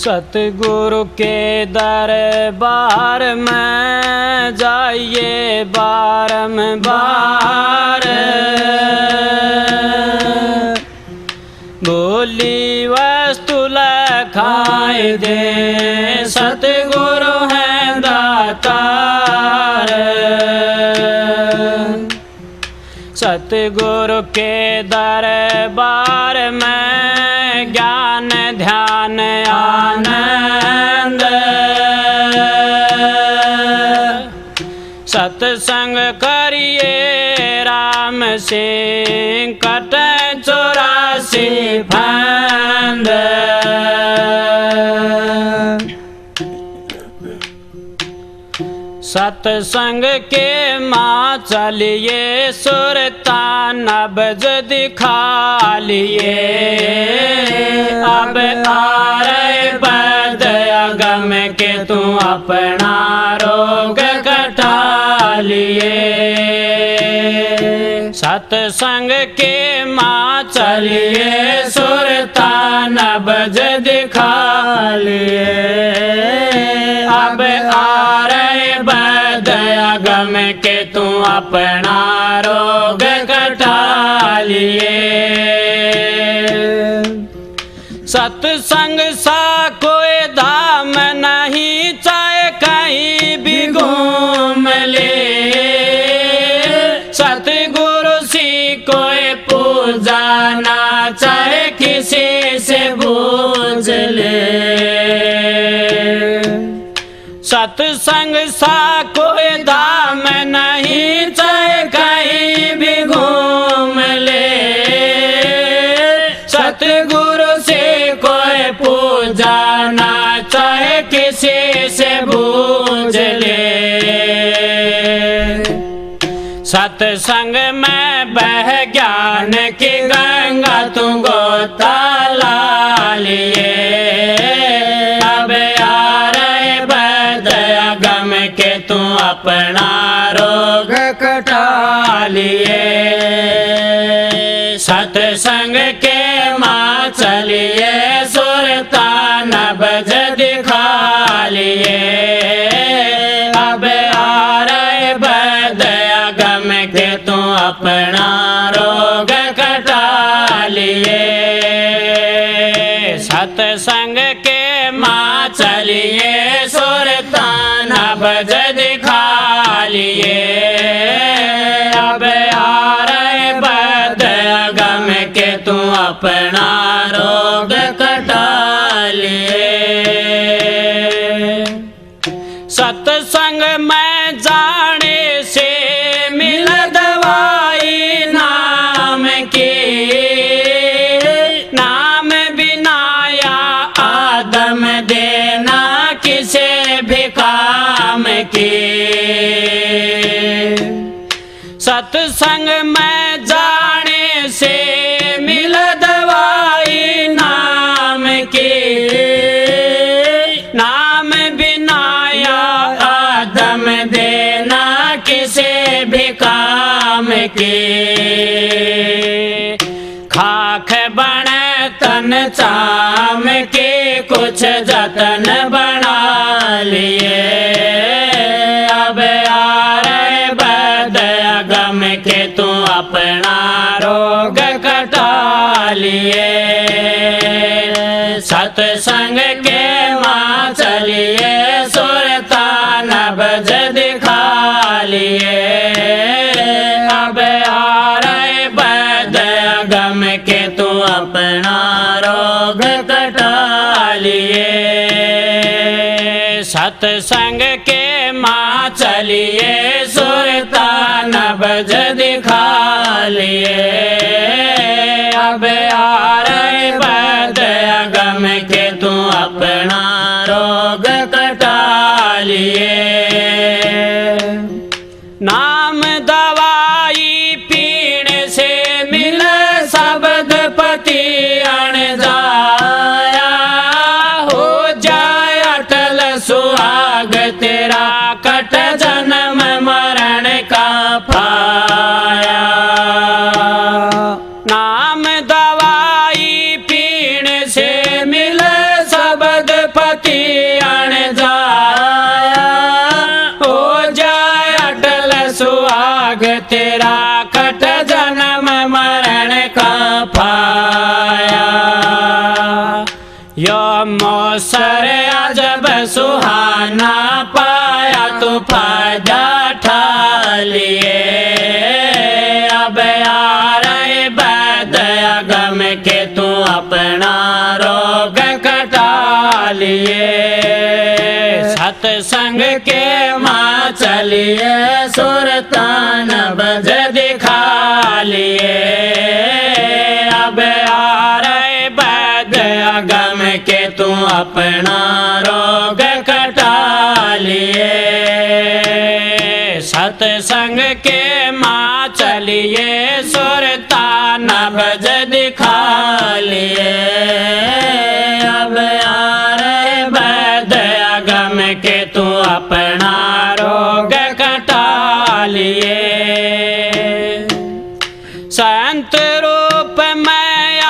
सतगुरु के दरबार में जाइए बारंबार, भोली वस्तु लखाए दे सतगुरु हैं दातार। सतगुरु के दरबार में ज्ञान ध्यान आनंद, सत्संग करिए राम सिंह कटे 84 फंद। सत्संग के माँ चलिए सुरतान नब्ज दिखा लिए, अब आ रहे बद अगम के तू अपना रोग कटा लिए। सत्संग के माँ चलिए सुरतान नब्ज दिखा लिए, अब आ गम के तू अपना रोग कटा लिए। सत्संग सा कोई धाम नहीं, चाहे कहीं भी घूम ले, सतगुरु सी कोई पूजा ना चाहे किसी से पूछ ले। सत्संग सा कोई धाम नहीं, चाहे कहीं भी घूम ले, सतगुरु से कोई पूजा ना चाहे किसी से पूछ ले। सत्संग में बह ज्ञान की गंगा तू गोता ला लिए, अब के तू अपना रोग कटा लिए। सत्संग के माँ चलिए सुरतान नब्ज दिखा लिए, अब आ रहे बद अगम के तू अपना रोग कटा लिए। सत्संग के माँ चलिए सुरतान नब्ज दिखा लिए, अब आ रहे बद अगम के तू अपना रोग कटा लिए। सत्संग में जाने से मिल दवाई नाम की, नाम बिना या आदम देना किसे भी काम की। सत्संग में जाने से मिल दवाई नाम की, नाम बिना या आदम देना किसे भी काम की। खाक बने तन चाम के कुछ जतन बना लिए, अब आ रहे बद अगम के तू अपना रोग कटा लिए। सत्संग के माँ चलिए सुरतान नब्ज दिखा लिए, अब आ रहे बद अगम के तू अपना रोग कटा लिए। सत्संग के माँ चलिए सुरतान नब्ज दिखा लिए, अब आ रहे बद अगम के तू अपना रोग कटा लिए। नाम दवाई पीने से मिले शब्द पति अण जाया, हो जाए अटल सुहाग तेरा कट जन्म मरण का पाया। नाम दवाई पीने से मिले शब्द मौसर अजब सुहाना पाया तू फायदा ठा लिए। अब आ रहे बैद गम के तू अपना रोग कटा लिए। सत्संग के माँ चलिए सुरतान बज दिखा लिए। अब आ रहे बैद गम के तू अपना रोग कटा लिए। सत्संग के माँ चलिए सुरतान बज दिखा लिए। अब आ रहे बैद गम के तू अपना रोग कटा लिए। संत रूप में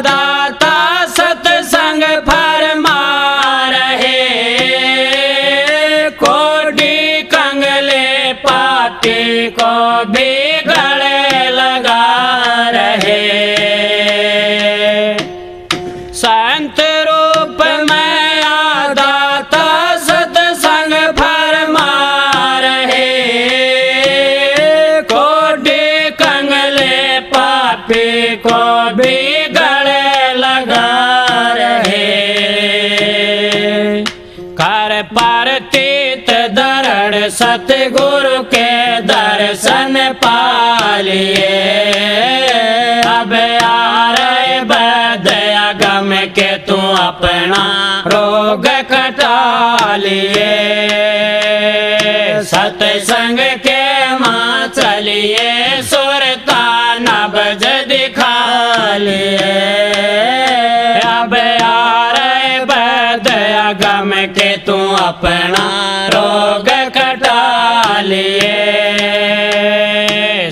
दाता सत्संग फरमा रहे। कोटि कंगले पापी को भी गले लगा रहे। संत रूप में दाता सत्संग फरमा रहे। कोटि कंगले पापी को भी गले लगा रहे। कर परतीत दरड़ सतगुरु के दर्शन पा लिए। अब आ रहे बैद गम के तू अपना रोग कटा लिए। सत्संग के माँ चलिए सुरतान बज दिखा लिए। अब आ रहे बैद गम के तू अपना रोग कटा लिए।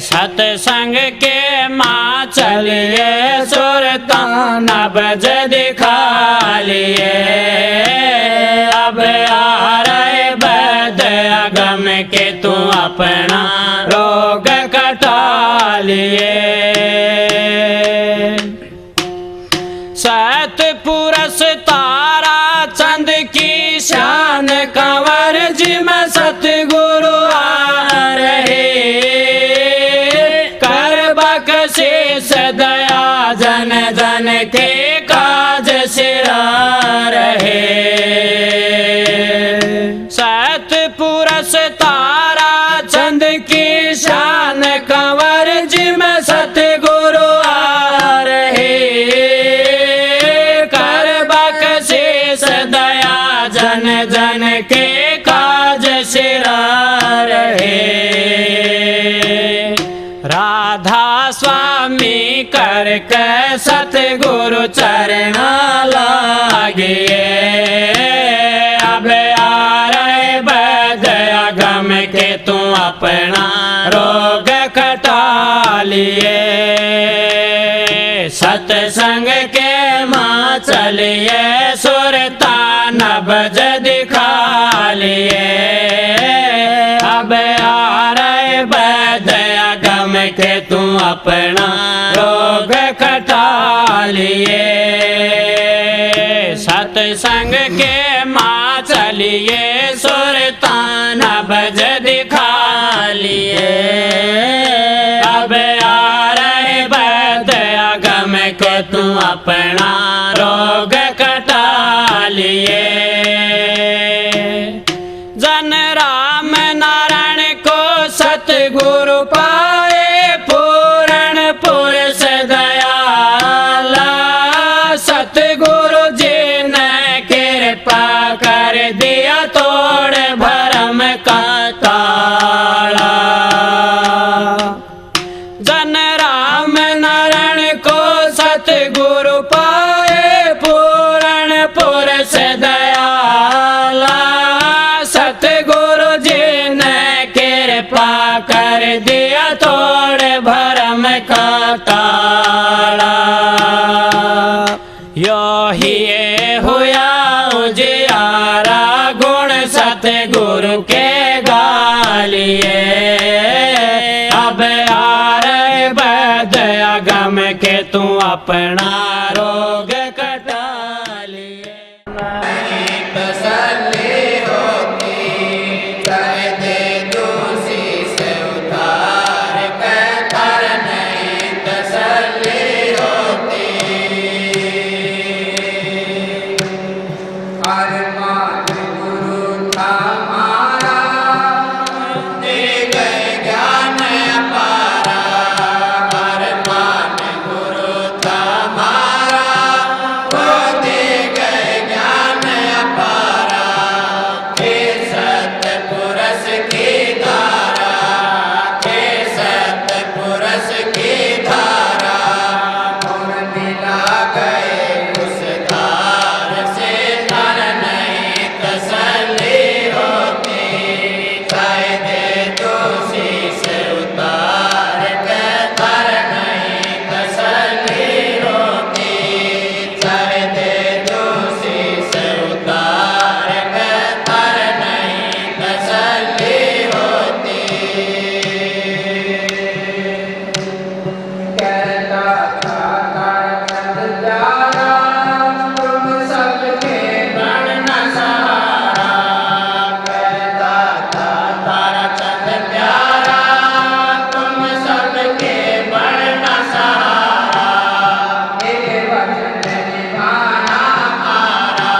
सत्संग के माँ चलिए सुरतान बज दिखा लिए। अब आ रहे बैद गम के तू अपना रोग कटा लिए। सतपुरुष तारा चंद की शान कंवर जी में सतगुरु आ रहे। कर बख्शिश दया जन जन के काज सिरा रहे। सतपुरुष तारा चंद की शान कंवर जी में सतगुरु आ रहे। कर बख्शिश दया जन जन के काज सिरा रहे। राधा स्वामी करके सतगुरु चरणा लागिए। अब आ रहे बैद गम के तू अपना रोग कटा लिए। सत्संग के माँ चलिए सुरतान बज दिखा लिए। अब आ रहे बैद गम के तू अपना रोग कटा लिए। सत्संग के माँ चलिए सुरतान बज दिखा लिए। अब आ रहे बैद गम के तू अपना रोग कटा लिए। जन राम नारायण को सतगुरु पाए पूर्ण पुरुष दयाला। सतगुरु जी ने कृपा कर दिया तोड़ भरम का ताला। जन राम नारायण को सतगुरु पाए पूर्ण पुरुष दयाला। सतगुरु जी ने कृपा कर दिया तोड़ भरम का ताला। यो ही हुआ उजियारा गुण सतगुरु के गालिए। अब आ रहे बैद गम के तू अपना रोग कटा लिए। अरमान गुरु हमारा दे गए ज्ञान अपारा। अरमान गुरु हमारा वो दे गए ज्ञान अपारा। हे सतपुरुष की धारा, हे सतपुरुष की धारा। और मिला गए उस धार से तर नहीं तसल्ली होती। चाहे दे तो शीश उतार के तर नहीं तसल्ली होती। चाहे दे तो शीश उतार के तर नहीं तसल्ली होती। कहता था तारचंद प्यारा तुम सबके प्राण न सहारा। कहता था ताराचंद प्यारा तुम सबके बड़ न सहारा। एक वचन निभाना हमारा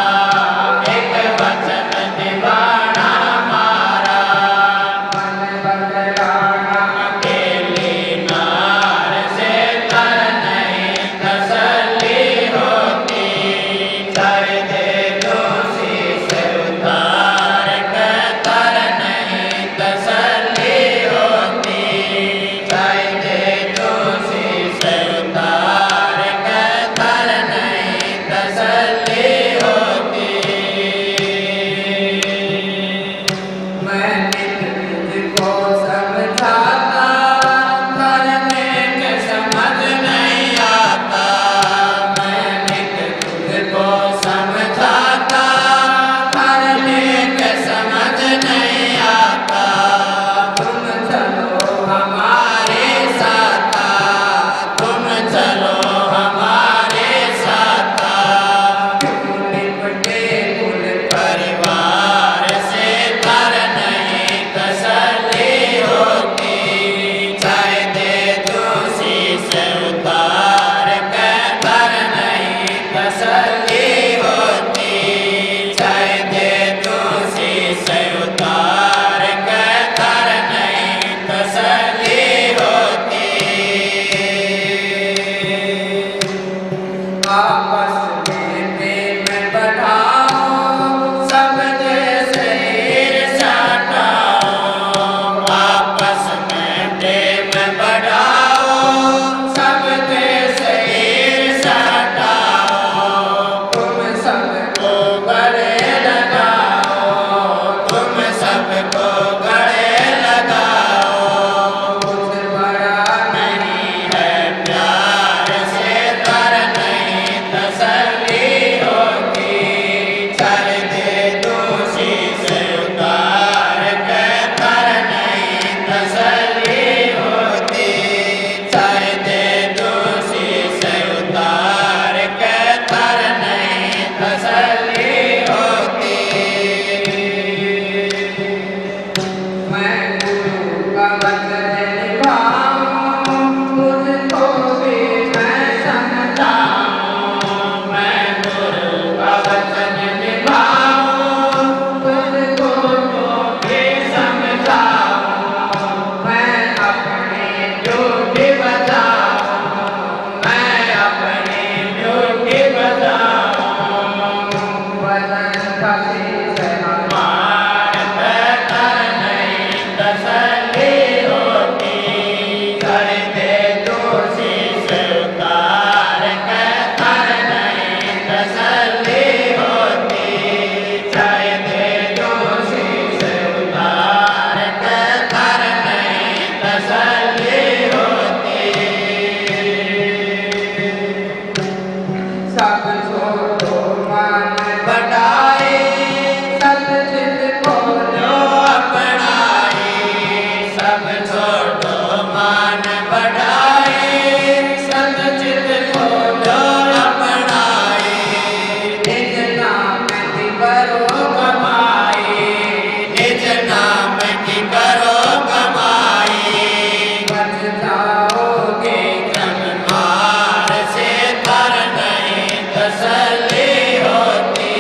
एक वचन निभाना हमारा। मन बदलाना अकेली नार से तर नहीं तसल्ली होती। चाहे दे दोषी से उतार के तर नहीं तसल्ली होती। चाहे दे दोषी से उतार के तर नहीं तसल्ली होती। मैं नित तुझको समझाता करने के समझ नहीं आता। मैं नित तुझको समझाता करने के समझ नहीं आता। तुम चलो हमारे साथ, तुम चलो हमारे साथ। क्यों निपटे कुल परिवार से तर नहीं तसल्ली होती। चाहे दे दोषी से उतार के तर नहीं तसल्ली होती। चाहे दे दोषी से उतार के तर नहीं तसल्ली होती। आपस में प्रेम बढ़ाओ सब जैसे ईर्ष्या हटाओ। आपस में प्रेम बढ़ाओ सब जैसे ईर्ष्या हटाओ। तुम सबको को गले लगाओ, तुम सबको गले लगाओ। कुछ बड़ा नहीं है प्यार से तर नहीं तसल्ली होती। चाहे दे दोषी से उतार के तर नहीं तसल्ली होती। चाहे दे दोषी से उतार के तर नहीं तसल्ली होती। मैं गुरु का वचन निभाऊं तुझको भी मैं समझाऊं। मैं गुरु का वचन निभाऊं तुझको भी समझाऊं। मैं अपनी ड्यूटी बजाऊं, मैं अपनी ड्यूटी बजाऊं। वचन का शीश मार पे तर नहीं तसल्ली होती। कर दे दोषी से उतार के तर नहीं तसल्ली होती। चाहे दे दोषी से उतार के तर नहीं तसल्ली होती। सब छोड़ो मन बढ़ाए सतचित को जो अपनाए। सब छोड़ो मान बढ़ाए सतचित को जो अपनाए। निज नाम की करो कमाए निज नाम की करो कमाई। बच जाओगे जब मार से तर नहीं तसल्ली होती।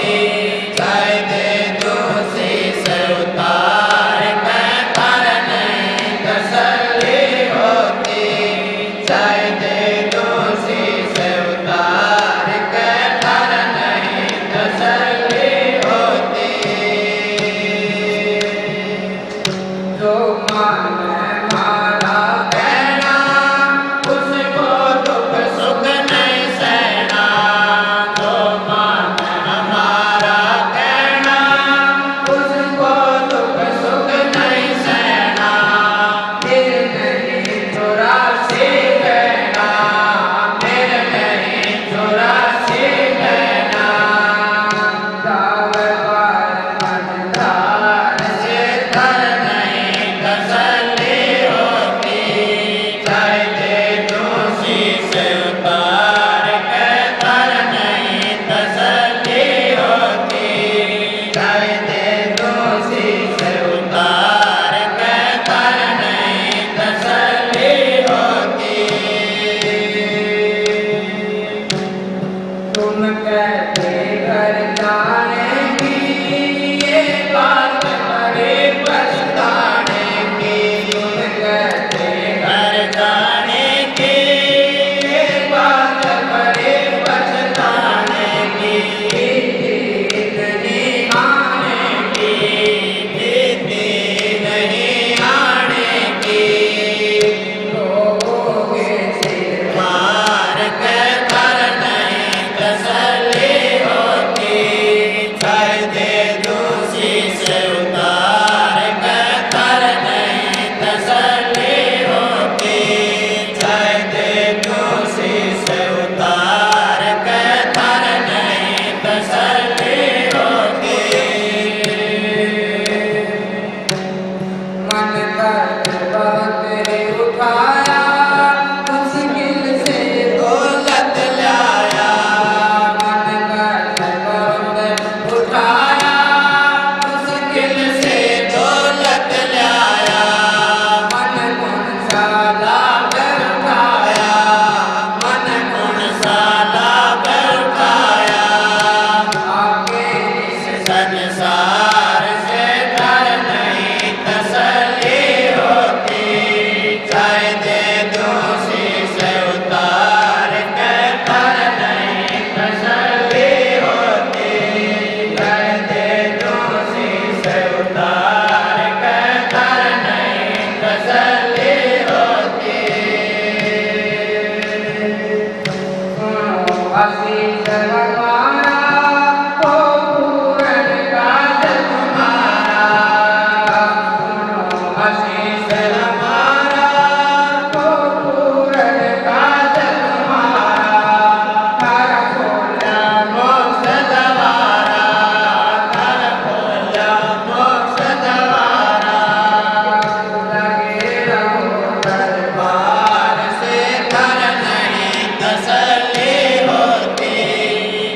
संसार से तर नहीं तसल्ली होती, चाहे दे दो शीश उतार के तर नहीं तसल्ली होती, चाहे दे दो शीश उतार के तर नहीं तसल्ली होती। सुनो आशीष हमारा तो पूरन काज तुम्हारा, सुनो आशीष हमारा तो पूरन काज तुम्हारा, कर खोला मोक्ष द्वारा, कर खोला मोक्ष द्वारा, लगे रहो बार से तर नहीं तसल्ली होती,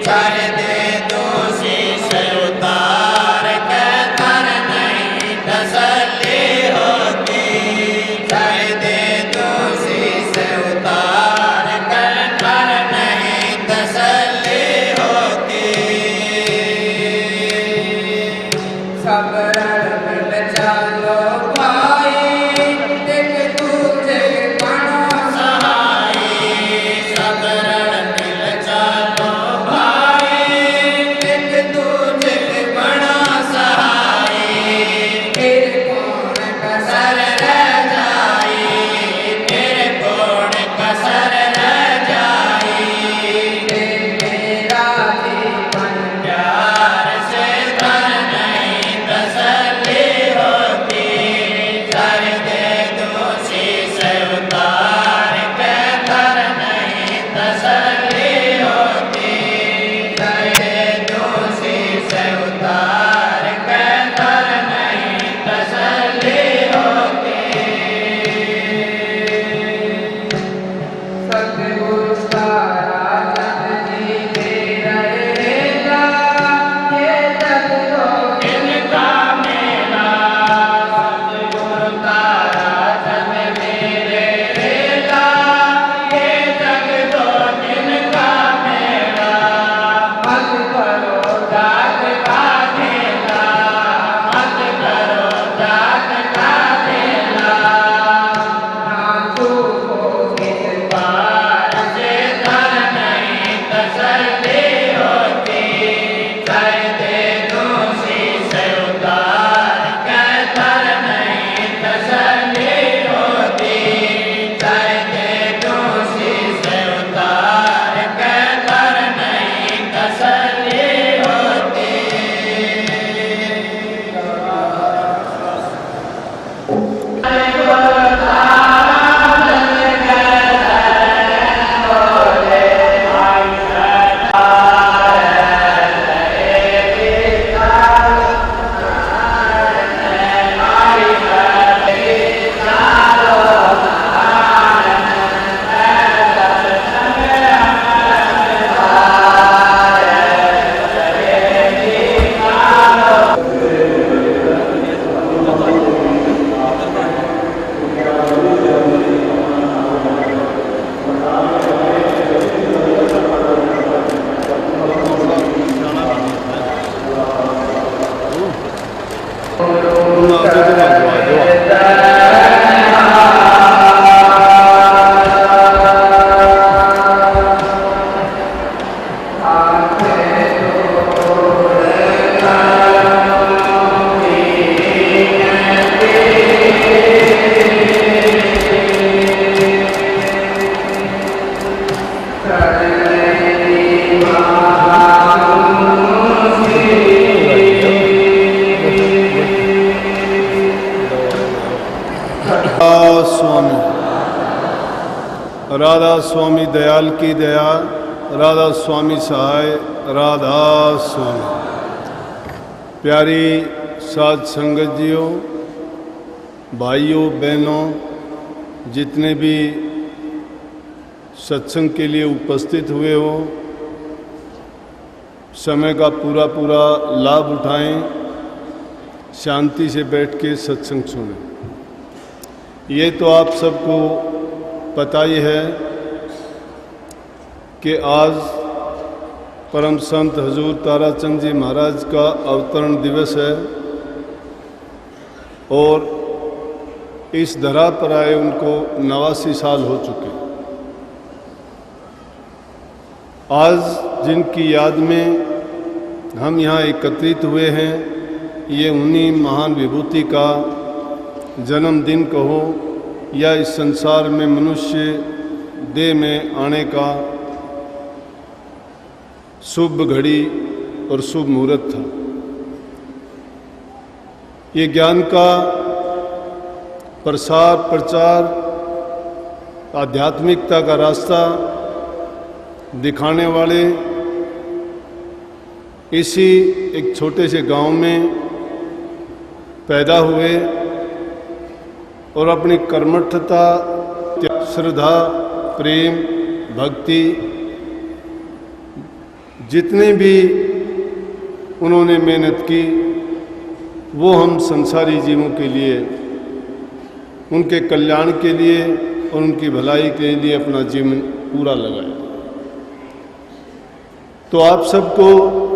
चाहे दे दो शीश उतार के तर नहीं तसल्ली होती, चाहे दे दो शीश उतार के तर नहीं तसल्ली होती। सब रण मिल चलो भाई, एक दूजे बनो सहाई, सब रण मिल चलो भाई, एक दूजे बड़ा सहाई, फिर कौन कसर कसर रह जाई, फिर कौन कसर रह जाई। मेरा जीवन प्यार से तर नहीं तसल्ली होती, चाहे दे दो शीश उतार के तर नहीं तसल्ली होती, चाहे दे दो शीश उतार के तर नहीं तसल्ली होती। सतगुरु सारा जग जी दे रहेगा, ये जग तो इनका मेला सतगुरु तारा जग मेरे रेला, ये जग तो इनका मेला। मत करो जात का खेला, मत करो जात का खेला, नाचो हो किस पार से तर नहीं तसल्ली होती, चाहे दे दो शीश उतार के तर नहीं तसल्ली होती, चाहे दे दो शीश उतार के तर नहीं तसल्ली होती। स्वामी राधा स्वामी दयाल की दया, राधा स्वामी सहाय, राधा स्वामी। प्यारी साध संगत जियों, भाइयों बहनों, जितने भी सत्संग के लिए उपस्थित हुए हो, समय का पूरा पूरा लाभ उठाएं, शांति से बैठ के सत्संग सुनें। ये तो आप सबको पता ही है कि आज परम संत हजूर ताराचंद जी महाराज का अवतरण दिवस है और इस धरा पर आए उनको 89 साल हो चुके। आज जिनकी याद में हम यहाँ एकत्रित हुए हैं, ये उन्हीं महान विभूति का जन्मदिन कहो या इस संसार में मनुष्य देह में आने का शुभ घड़ी और शुभ मुहूर्त था। ये ज्ञान का प्रसार प्रचार, आध्यात्मिकता का रास्ता दिखाने वाले इसी एक छोटे से गांव में पैदा हुए और अपनी कर्मठता, श्रद्धा, प्रेम, भक्ति जितने भी उन्होंने मेहनत की वो हम संसारी जीवों के लिए, उनके कल्याण के लिए और उनकी भलाई के लिए अपना जीवन पूरा लगाया। तो आप सबको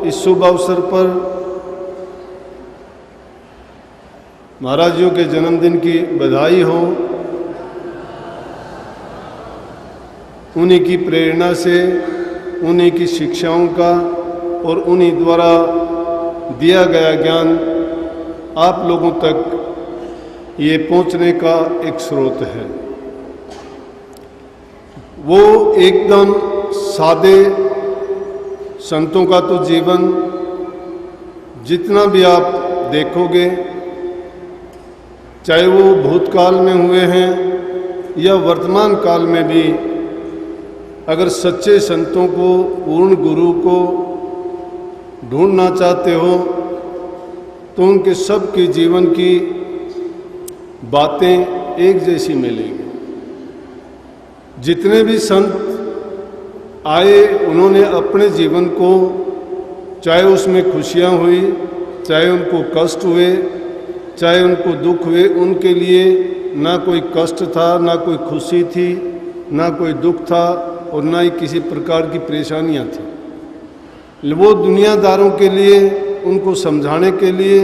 इस शुभ अवसर पर महाराज जी के जन्मदिन की बधाई हो। उन्हीं की प्रेरणा से, उन्हीं की शिक्षाओं का और उन्हीं द्वारा दिया गया ज्ञान आप लोगों तक ये पहुंचने का एक स्रोत है। वो एकदम सादे संतों का तो जीवन जितना भी आप देखोगे, चाहे वो भूतकाल में हुए हैं या वर्तमान काल में भी, अगर सच्चे संतों को, पूर्ण गुरु को ढूंढना चाहते हो तो उनके सब के जीवन की बातें एक जैसी मिलेंगी। जितने भी संत आए उन्होंने अपने जीवन को, चाहे उसमें खुशियां हुई, चाहे उनको कष्ट हुए, चाहे उनको दुख हुए, उनके लिए ना कोई कष्ट था, ना कोई खुशी थी, ना कोई दुख था और ना ही किसी प्रकार की परेशानियां थी। वो दुनियादारों के लिए, उनको समझाने के लिए,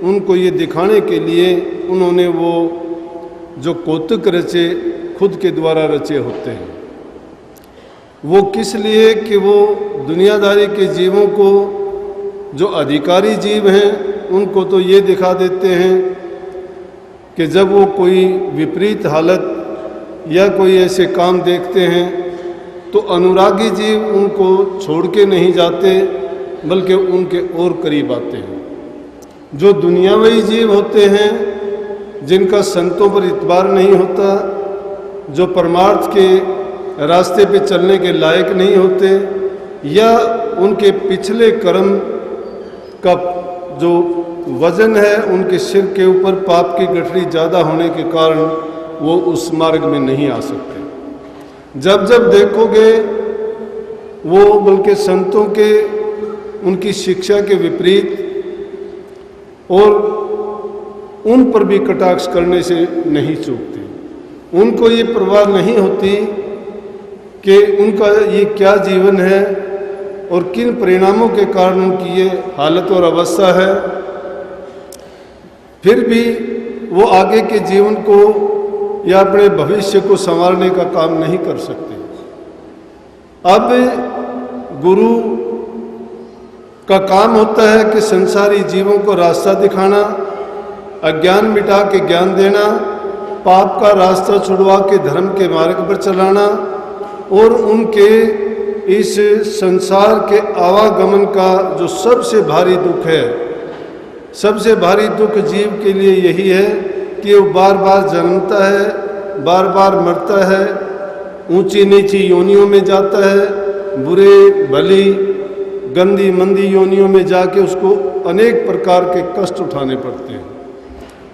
उनको ये दिखाने के लिए उन्होंने वो जो कौतुक रचे, खुद के द्वारा रचे होते हैं। वो किस लिए कि वो दुनियादारी के जीवों को, जो अधिकारी जीव हैं, उनको तो ये दिखा देते हैं कि जब वो कोई विपरीत हालत या कोई ऐसे काम देखते हैं तो अनुरागी जीव उनको छोड़ के नहीं जाते बल्कि उनके और करीब आते हैं। जो दुनियावी जीव होते हैं, जिनका संतों पर इतबार नहीं होता, जो परमार्थ के रास्ते पे चलने के लायक नहीं होते, या उनके पिछले कर्म का जो वजन है उनके सिर के ऊपर पाप की गठरी ज़्यादा होने के कारण वो उस मार्ग में नहीं आ सकते। जब जब देखोगे वो बल्कि संतों के, उनकी शिक्षा के विपरीत और उन पर भी कटाक्ष करने से नहीं चूकते। उनको ये परवाह नहीं होती कि उनका ये क्या जीवन है और किन परिणामों के कारण उनकी ये हालत और अवस्था है। फिर भी वो आगे के जीवन को या अपने भविष्य को संवारने का काम नहीं कर सकते। अब गुरु का काम होता है कि संसारी जीवों को रास्ता दिखाना, अज्ञान मिटा के ज्ञान देना, पाप का रास्ता छुड़वा के धर्म के मार्ग पर चलाना और उनके इस संसार के आवागमन का जो सबसे भारी दुख है, सबसे भारी दुख जीव के लिए यही है कि वो बार बार जन्मता है, बार बार मरता है, ऊंची नीची योनियों में जाता है, बुरे भली गंदी मंदी योनियों में जाके उसको अनेक प्रकार के कष्ट उठाने पड़ते हैं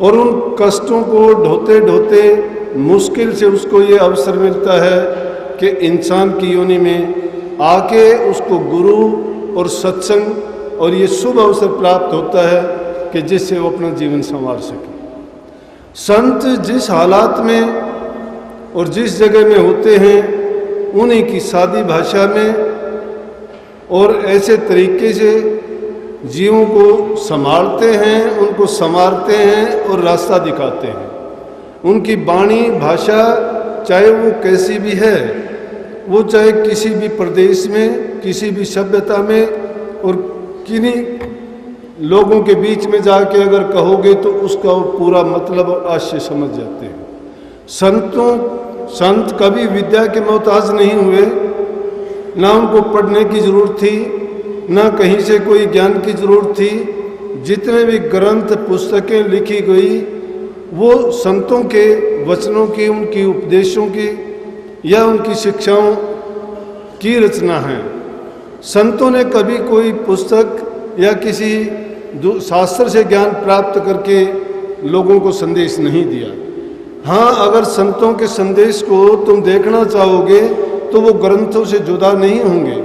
और उन कष्टों को ढोते ढोते मुश्किल से उसको ये अवसर मिलता है कि इंसान की योनि में आके उसको गुरु और सत्संग और ये शुभ अवसर प्राप्त होता है कि जिससे वो अपना जीवन संवार सके। संत जिस हालात में और जिस जगह में होते हैं उन्हीं की सादी भाषा में और ऐसे तरीके से जीवों को संभालते हैं, उनको संवारते हैं और रास्ता दिखाते हैं। उनकी वाणी भाषा चाहे वो कैसी भी है, वो चाहे किसी भी प्रदेश में, किसी भी सभ्यता में और किन्हीं लोगों के बीच में जाके अगर कहोगे तो उसका वो पूरा मतलब और आशय समझ जाते हैं। संत कभी विद्या के मोहताज नहीं हुए, ना उनको पढ़ने की जरूरत थी, ना कहीं से कोई ज्ञान की जरूरत थी। जितने भी ग्रंथ पुस्तकें लिखी गई वो संतों के वचनों की, उनकी उपदेशों की या उनकी शिक्षाओं की रचना है। संतों ने कभी कोई पुस्तक या किसी शास्त्र से ज्ञान प्राप्त करके लोगों को संदेश नहीं दिया। हाँ, अगर संतों के संदेश को तुम देखना चाहोगे तो वो ग्रंथों से जुदा नहीं होंगे।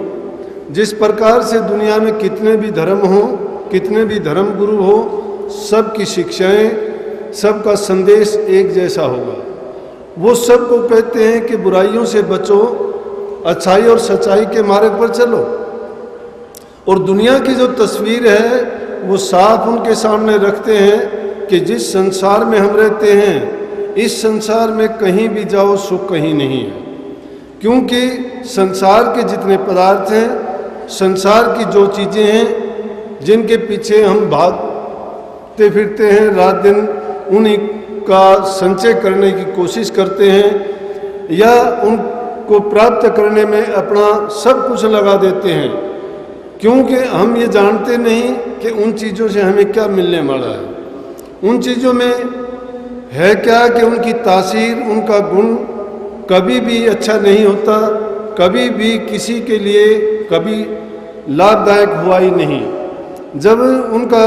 जिस प्रकार से दुनिया में कितने भी धर्म हो, कितने भी धर्म गुरु हो, सबकी शिक्षाएं, सबका संदेश एक जैसा होगा। वो सबको कहते हैं कि बुराइयों से बचो, अच्छाई और सच्चाई के मार्ग पर चलो। और दुनिया की जो तस्वीर है वो साफ उनके सामने रखते हैं कि जिस संसार में हम रहते हैं, इस संसार में कहीं भी जाओ सुख कहीं नहीं है। क्योंकि संसार के जितने पदार्थ हैं, संसार की जो चीज़ें हैं जिनके पीछे हम भागते फिरते हैं, रात दिन उन्हीं का संचय करने की कोशिश करते हैं या उनको प्राप्त करने में अपना सब कुछ लगा देते हैं, क्योंकि हम ये जानते नहीं कि उन चीज़ों से हमें क्या मिलने वाला है। उन चीज़ों में है क्या कि उनकी तासीर, उनका गुण कभी भी अच्छा नहीं होता, कभी भी किसी के लिए कभी लाभदायक हुआ ही नहीं। जब उनका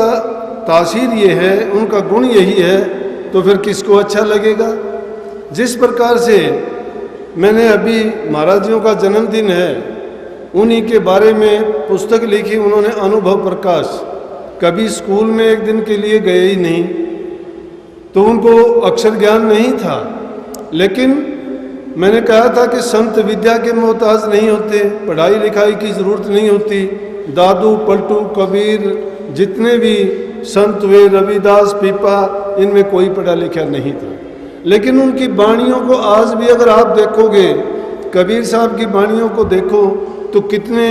तासीर ये है, उनका गुण यही है, तो फिर किसको अच्छा लगेगा। जिस प्रकार से मैंने अभी महाराजियों का जन्मदिन है, उन्हीं के बारे में पुस्तक लिखी उन्होंने, अनुभव प्रकाश। कभी स्कूल में एक दिन के लिए गए ही नहीं, तो उनको अक्षर ज्ञान नहीं था। लेकिन मैंने कहा था कि संत विद्या के मोहताज नहीं होते, पढ़ाई लिखाई की ज़रूरत नहीं होती। दादू, पलटू, कबीर, जितने भी संत हुए, रविदास, पीपा, इनमें कोई पढ़ा लिखा नहीं था। लेकिन उनकी वाणियों को आज भी अगर आप देखोगे, कबीर साहब की वाणियों को देखो तो कितने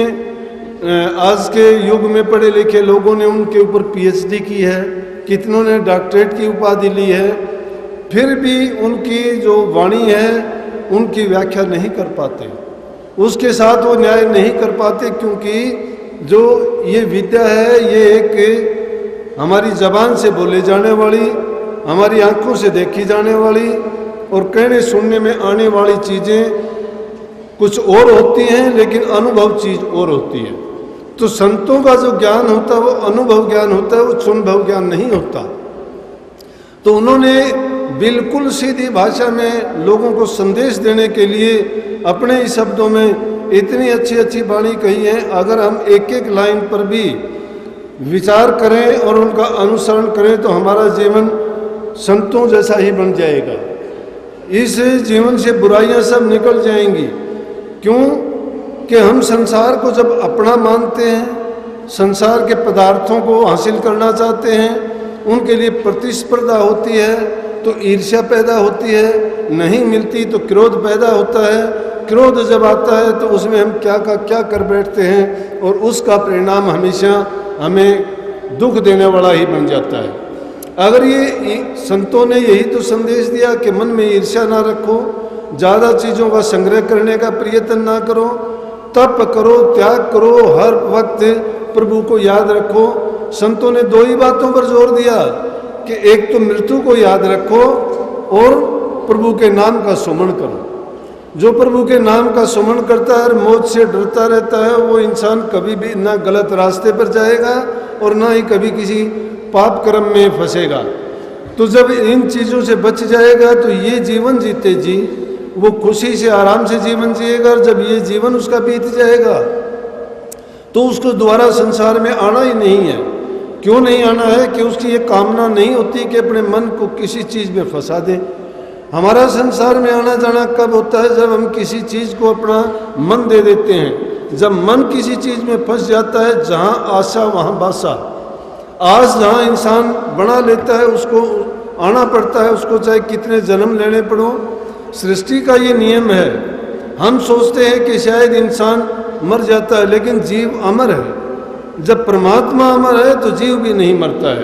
आज के युग में पढ़े लिखे लोगों ने उनके ऊपर पीएचडी की है, कितनों ने डॉक्टरेट की उपाधि ली है, फिर भी उनकी जो वाणी है उनकी व्याख्या नहीं कर पाते, उसके साथ वो न्याय नहीं कर पाते। क्योंकि जो ये विद्या है ये एक हमारी जबान से बोले जाने वाली, हमारी आंखों से देखी जाने वाली और कहने सुनने में आने वाली चीज़ें कुछ और होती हैं, लेकिन अनुभव चीज़ और होती है। तो संतों का जो ज्ञान होता है वो अनुभव ज्ञान होता है, वो सुनभव ज्ञान नहीं होता। तो उन्होंने बिल्कुल सीधी भाषा में लोगों को संदेश देने के लिए अपने ही शब्दों में इतनी अच्छी अच्छी वाणी कही है। अगर हम एक एक लाइन पर भी विचार करें और उनका अनुसरण करें तो हमारा जीवन संतों जैसा ही बन जाएगा। इस जीवन से बुराइयां सब निकल जाएंगी। क्यों कि हम संसार को जब अपना मानते हैं, संसार के पदार्थों को हासिल करना चाहते हैं, उनके लिए प्रतिस्पर्धा होती है तो ईर्ष्या पैदा होती है, नहीं मिलती तो क्रोध पैदा होता है, क्रोध जब आता है तो उसमें हम क्या का क्या कर बैठते हैं और उसका परिणाम हमेशा हमें दुख देने वाला ही बन जाता है। अगर ये संतों ने यही तो संदेश दिया कि मन में ईर्ष्या ना रखो, ज़्यादा चीज़ों का संग्रह करने का प्रयत्न ना करो, तप करो, त्याग करो, हर वक्त प्रभु को याद रखो। संतों ने दो ही बातों पर जोर दिया कि एक तो मृत्यु को याद रखो और प्रभु के नाम का सुमरण करो। जो प्रभु के नाम का सुमरण करता है और मौत से डरता रहता है, वो इंसान कभी भी ना गलत रास्ते पर जाएगा और ना ही कभी किसी पाप कर्म में फंसेगा। तो जब इन चीज़ों से बच जाएगा तो ये जीवन जीते जी वो खुशी से आराम से जीवन जिएगा। और जब ये जीवन उसका बीत जाएगा तो उसको दोबारा संसार में आना ही नहीं है। क्यों नहीं आना है कि उसकी ये कामना नहीं होती कि अपने मन को किसी चीज़ में फंसा दे। हमारा संसार में आना जाना कब होता है? जब हम किसी चीज़ को अपना मन दे देते हैं। जब मन किसी चीज़ में फंस जाता है, जहाँ आशा वहाँ बासा, आस जहाँ इंसान बना लेता है उसको आना पड़ता है, उसको चाहे कितने जन्म लेने पड़ो। सृष्टि का ये नियम है। हम सोचते हैं कि शायद इंसान मर जाता है, लेकिन जीव अमर है। जब परमात्मा अमर है तो जीव भी नहीं मरता है।